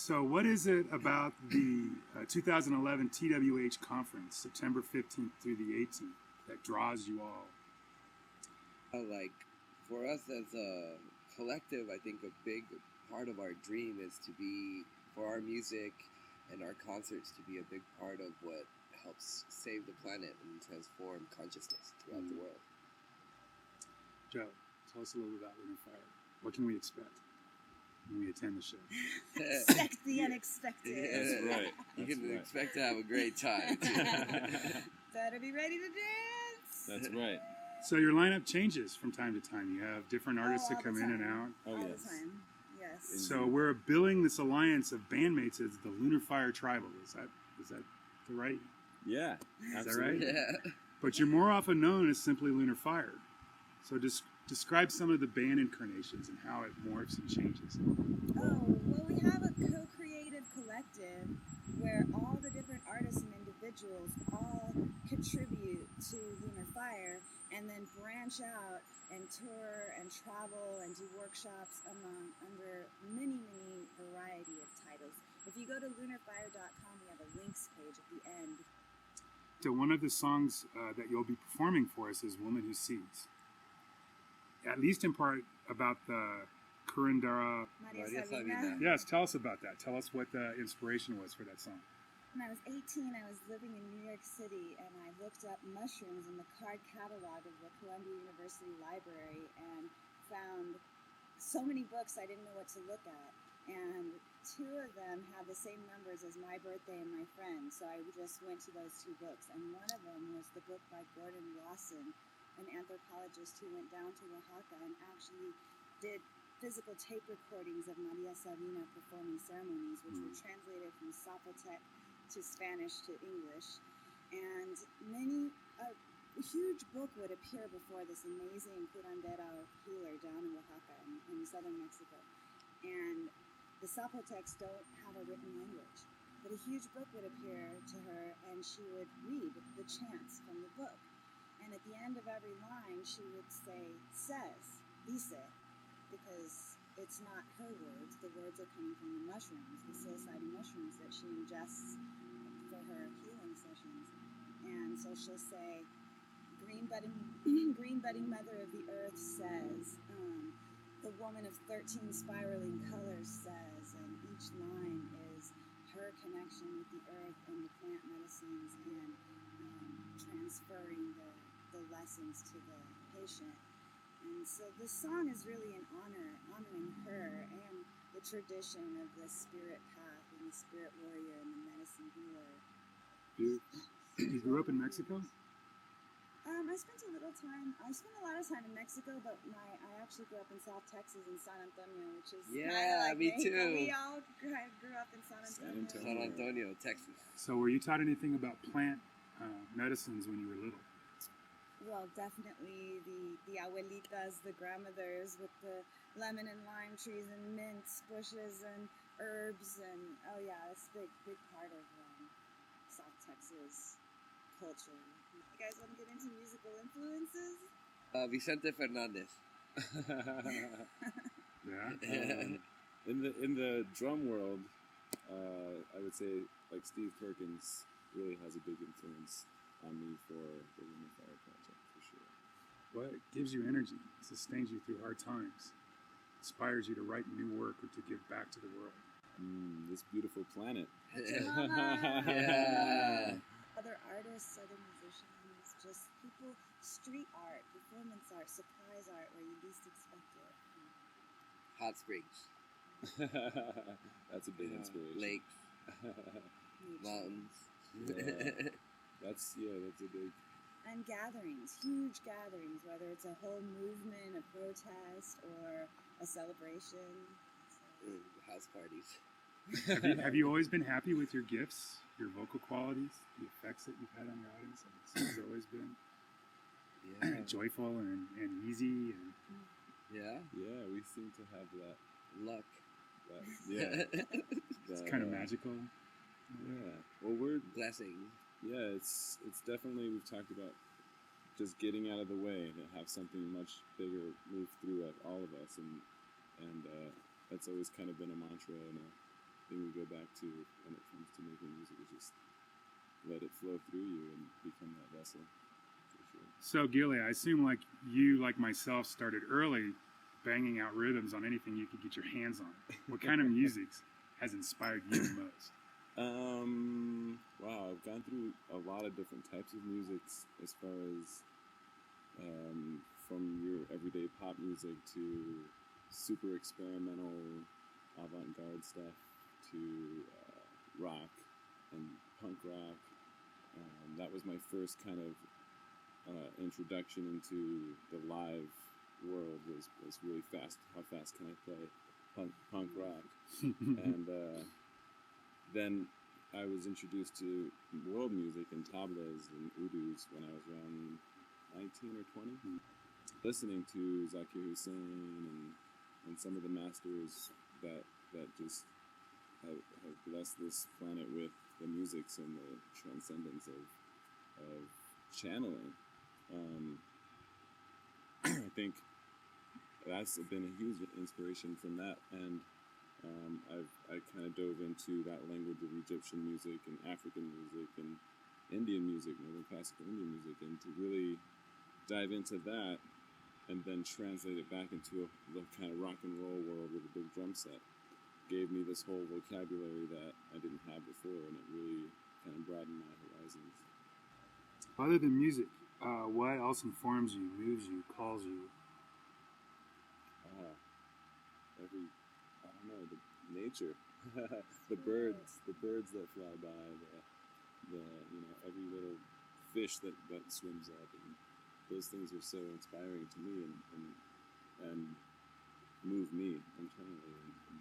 So what is it about the 2011 TWH conference, September 15th through the 18th, that draws you all? Like, for us as a collective, I think a big part of our dream is to be, for our music and our concerts, to be a big part of what helps save the planet and transform consciousness throughout the world. Joe, tell us a little bit about LUNAR Fire. What can we expect when we attend the show? Expect the unexpected. Yeah, That's right. You That's can right. expect to have a great time. Better be ready to dance. That's right. So your lineup changes from time to time. You have different artists that all come the in and time. out. All yes. the time. Yes. So we're billing this alliance of bandmates as the LUNAR Fire Tribal. Is that the right? Yeah. Is that right? Yeah. But you're more often known as simply LUNAR Fire. So describe some of the band incarnations and how it morphs and changes. Oh, well, we have a co-creative collective where all the different artists and individuals all contribute to LUNAR Fire and then branch out and tour and travel and do workshops under many variety of titles. If you go to lunarfire.com, we have a links page at the end. So one of the songs that you'll be performing for us is Woman Who Sees. At least in part about the Kurandara. Maria Sabina. Yes, tell us about that. Tell us what the inspiration was for that song. When I was 18, I was living in New York City, and I looked up mushrooms in the card catalog of the Columbia University Library and found so many books I didn't know what to look at. And two of them had the same numbers as my birthday and my friend, so I just went to those two books. And one of them was the book by Gordon Lawson, an anthropologist who went down to Oaxaca and actually did physical tape recordings of Maria Sabina performing ceremonies, which were translated from Zapotec to Spanish to English. And a huge book would appear before this amazing curandera healer down in Oaxaca in southern Mexico. And the Zapotecs don't have a written language. But a huge book would appear to her, and she would read the chants from the book. And at the end of every line, she would say, says, dice, because it's not her words. The words are coming from the mushrooms, the psilocybin mushrooms that she ingests for her healing sessions. And so she'll say, green budding mother of the earth says, the woman of 13 spiraling colors says, and each line is her connection with the earth and the plant medicines and transferring the lessons to the patient. And so this song is really an honoring her and the tradition of the spirit path and the spirit warrior and the medicine healer. You grew up in Mexico? I spent a lot of time in Mexico, but I actually grew up in South Texas in San Antonio, which is like me too. We all grew up in San Antonio. San Antonio, Texas. So were you taught anything about plant medicines when you were little? Well, definitely the abuelitas, the grandmothers with the lemon and lime trees and mint bushes and herbs and it's a big part of South Texas culture. You guys want to get into musical influences? Vicente Fernandez. Yeah. In the drum world, I would say like Steve Perkins really has a big influence on me for the LUNAR Fire project for sure. What gives you energy, sustains you through hard times, inspires you to write new work or to give back to the world? This beautiful planet. Yeah. Other artists, other musicians, just people, street art, performance art, surprise art, where you least expect it. Hot springs. That's a big inspiration. Lakes. Mountains. Yeah. That's a big. And gatherings, huge gatherings, whether it's a whole movement, a protest, or a celebration. House parties. Have you always been happy with your gifts, your vocal qualities, the effects that you've had on your audience? Has always been joyful and easy? And... Yeah, we seem to have that luck. It's kind of magical. Yeah. Well, we're blessing. Yeah, it's definitely, we've talked about just getting out of the way to have something much bigger move through all of us, and that's always kind of been a mantra and thing we go back to when it comes to making music is just let it flow through you and become that vessel, for sure. So, Gilly, I assume like you, like myself, started early banging out rhythms on anything you could get your hands on. What kind of music has inspired you the most? Wow, I've gone through a lot of different types of music as far as from your everyday pop music to super experimental avant-garde stuff to rock and punk rock. That was my first kind of introduction into the live world was really fast. How fast can I play punk rock? And then I was introduced to world music and tablas and udus when I was around 19 or 20. Listening to Zakir Hussain and some of the masters that just have blessed this planet with the musics and the transcendence of channeling. I think that's been a huge inspiration from that, and I kind of dove into that language of Egyptian music and African music and Indian music, Northern classical Indian music, and to really dive into that and then translate it back into the kind of rock and roll world with a big drum set gave me this whole vocabulary that I didn't have before, and it really kind of broadened my horizons. Other than music, what else informs you, moves you, calls you? I don't know, the nature, the birds that fly by, the every little fish that swims up, and those things are so inspiring to me and move me internally and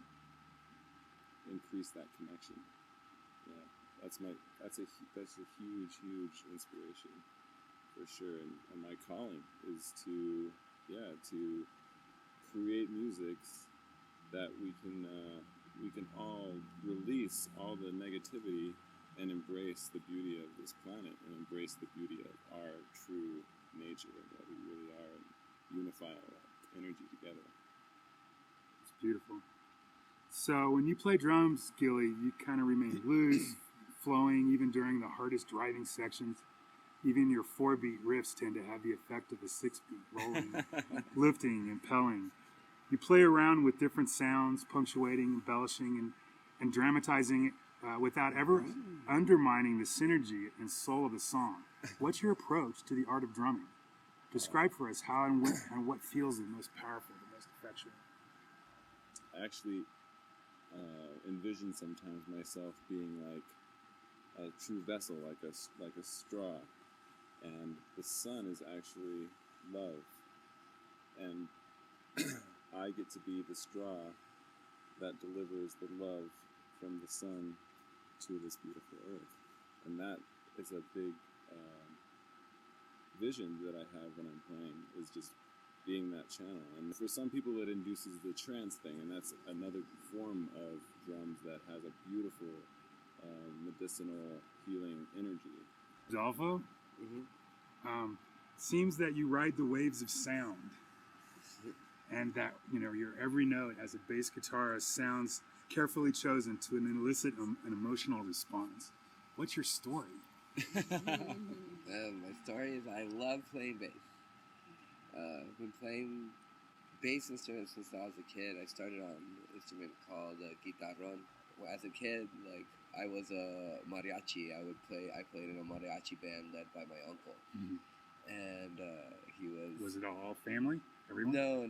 increase that connection. Yeah, that's a huge inspiration for sure, and my calling is to create musics that we can all release all the negativity and embrace the beauty of this planet and embrace the beauty of our true nature, that we really are, and unify our energy together. It's beautiful. So when you play drums, Gilly, you kind of remain loose, flowing even during the hardest driving sections. Even your 4-beat riffs tend to have the effect of a 6-beat, rolling, lifting, impelling. You play around with different sounds, punctuating, embellishing, and dramatizing it without ever undermining the synergy and soul of the song. What's your approach to the art of drumming? Describe for us how and what feels the most powerful, the most effectual. I actually envision sometimes myself being like a true vessel, like a straw, and the sun is actually love, and I get to be the straw that delivers the love from the sun to this beautiful earth, and that is a big vision that I have when I'm playing, is just being that channel. And for some people it induces the trance thing, and that's another form of drums that has a beautiful medicinal healing energy. Adolfo, seems that you ride the waves of sound, and that your every note as a bass guitarist sounds carefully chosen to elicit an emotional response. What's your story? My story is I love playing bass. I've been playing bass instruments since I was a kid. I started on an instrument called guitarrón. Well, as a kid, like, I was a mariachi. I played in a mariachi band led by my uncle. Mm-hmm. And he was... Was it all family? Everyone? No,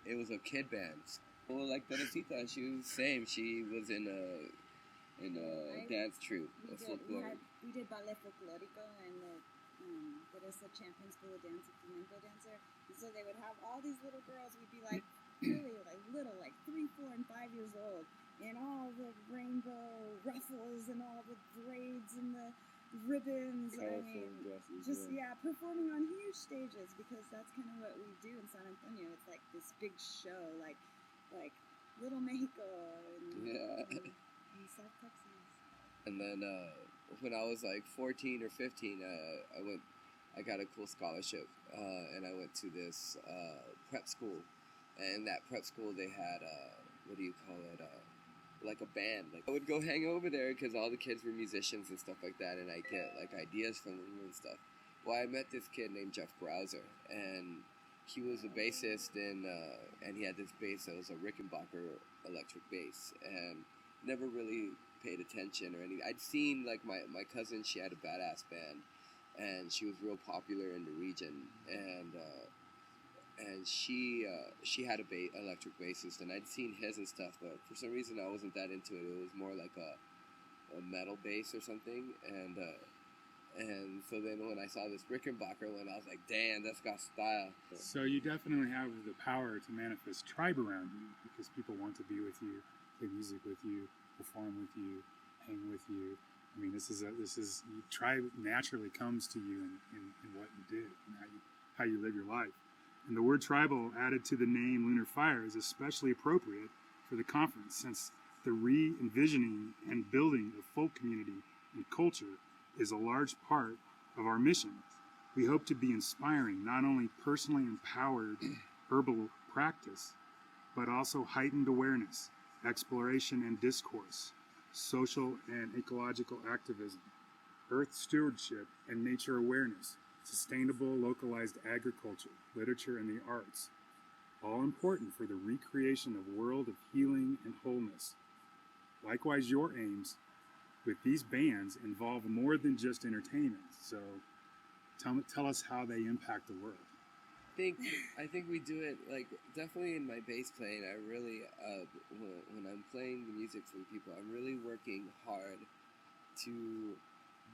it was a kid band. Well, like Teresita, she was the same. She was in a dance troupe. We did ballet folklorico and the Teresa Champion School of Dance, a flamenco dancer. And so they would have all these little girls. We'd be like really little, like 3, 4, and 5 years old, in all the rainbow ruffles and all the braids and the ribbons. Performing on huge stages, because that's kind of what we do in San Antonio. It's like this big show, like Little Mexico in South Texas. And then when I was like 14 or 15, I got a cool scholarship, and I went to this prep school. And in that prep school, they had, like a band. Like, I would go hang over there because all the kids were musicians and stuff like that, and I get like ideas from them and stuff. Well, I met this kid named Jeff Browser, and he was a bassist, and he had this bass that was a Rickenbacker electric bass, and never really paid attention or anything. I'd seen like my cousin, she had a badass band, and she was real popular in the region, and she had a electric bassist, and I'd seen his and stuff, but for some reason I wasn't that into it. It was more like a metal bass or something, and so then when I saw this Rickenbacker one, I was like, damn, that's got style. So you definitely have the power to manifest tribe around you because people want to be with you, play music with you, perform with you, hang with you. I mean, tribe naturally comes to you in what you do and how you live your life. And the word tribal added to the name Lunar Fire is especially appropriate for the conference, since the re-envisioning and building of folk community and culture is a large part of our mission. We hope to be inspiring not only personally empowered herbal practice, but also heightened awareness, exploration and discourse, social and ecological activism, earth stewardship and nature awareness, sustainable localized agriculture, literature, and the arts, all important for the recreation of world of healing and wholeness. Likewise, your aims with these bands involve more than just entertainment. So tell us how they impact the world. I think we do it, like, definitely in my bass playing. I really, when I'm playing the music for the people, I'm really working hard to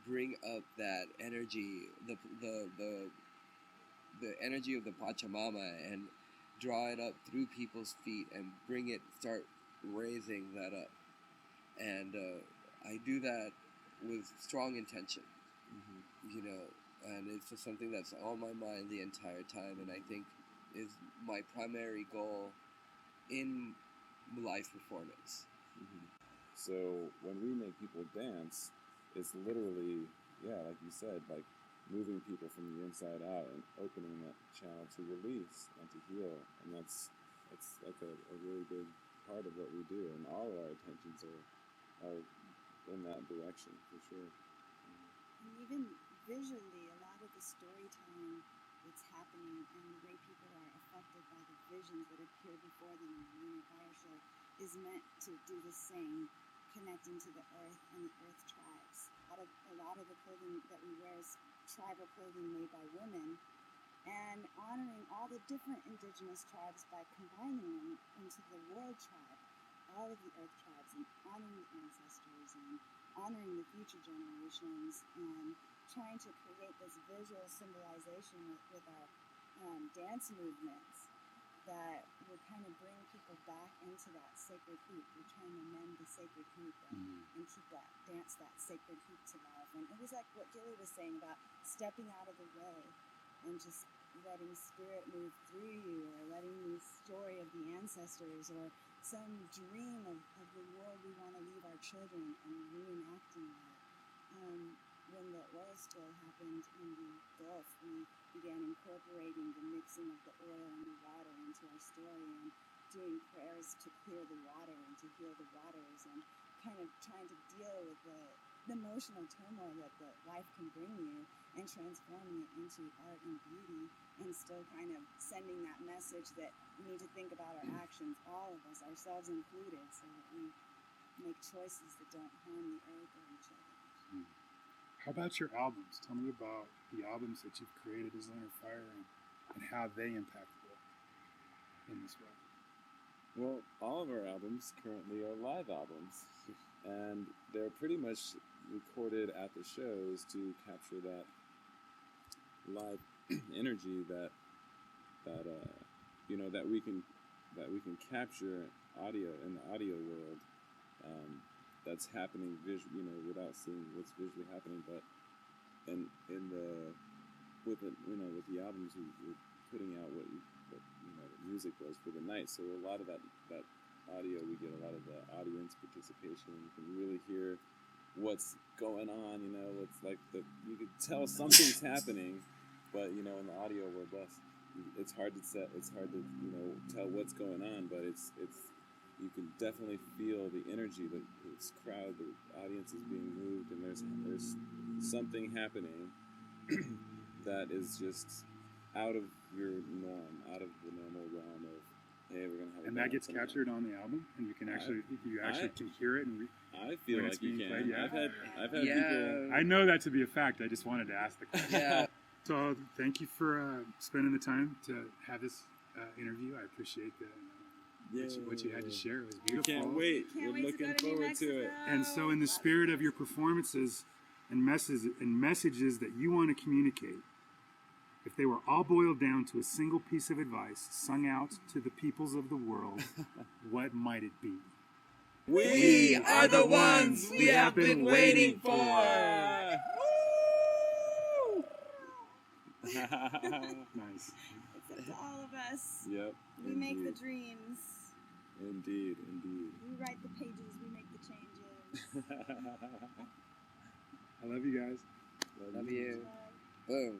bring up that energy, the energy of the Pachamama, and draw it up through people's feet and start raising that up. And I do that with strong intention, you know, and it's just something that's on my mind the entire time, and I think is my primary goal in live performance. So when we make people dance, it's literally, like you said, like moving people from the inside out and opening that channel to release and to heal, and that's like a really big part of what we do, and all of our attentions are in that direction for sure. And even visually, a lot of the storytelling that's happening and the way people are affected by the visions that appear before them in the Lunar Fire Show is meant to do the same, connecting to the earth and the earth tribes. A lot of the clothing that we wear is tribal clothing made by women, and honoring all the different indigenous tribes by combining them into the world tribe, all of the earth tribes, and honoring the ancestors and honoring the future generations, and trying to create this visual symbolization with our dance movements that will kind of bring people back into that sacred heat. We're trying to mend the sacred heat and keep that sacred heat to life. And it was like what Gilly was saying about stepping out of the way and just letting spirit move through you, or letting the story of the ancestors or some dream of the world we want to leave our children, and reenacting that. When the oil spill happened in the Gulf, we began incorporating the mixing of the oil and the water into our story, and doing prayers to clear the water and to heal the waters, and kind of trying to deal with the emotional turmoil that life can bring you, and transforming it into art and beauty, and still kind of sending that message that we need to think about our actions, all of us, ourselves included, so that we make choices that don't harm the earth or each other. How about your albums? Tell me about the albums that you've created as Lunar Fire and how they impact the world in this way. Well, all of our albums currently are live albums, and they're pretty much recorded at the shows to capture that live energy that we can capture audio in the audio world. That's happening without seeing what's visually happening, but with the albums we're putting out what the music was for the night. So a lot of that audio, we get a lot of the audience participation. You can really hear what's going on. It's like you could tell something's happening, but in the audio world, it's hard to tell what's going on, but it's you can definitely feel the energy. This crowd, the audience is being moved, and there's something happening that is just out of your norm, out of the normal realm of, hey, we're gonna have a And band that gets tonight. captured on the album, and you can actually can hear it. And I feel when like it's you being can. played, yeah. I've had Yeah. people. I know that to be a fact. I just wanted to ask the question. Yeah. So thank you for spending the time to have this interview. I appreciate what you had to share. It was We beautiful. can't wait. Can't We're wait to looking go to New forward to it. Mexico. And so, in the spirit of your performances and messages that you want to communicate, if they were all boiled down to a single piece of advice sung out to the peoples of the world, what might it be? We are the ones we have been waiting for. Nice. It's up to all of us. Yep. We make the indeed. dreams. Indeed. We write the pages. We make the changes. I love you guys. Love you. Bye. Boom.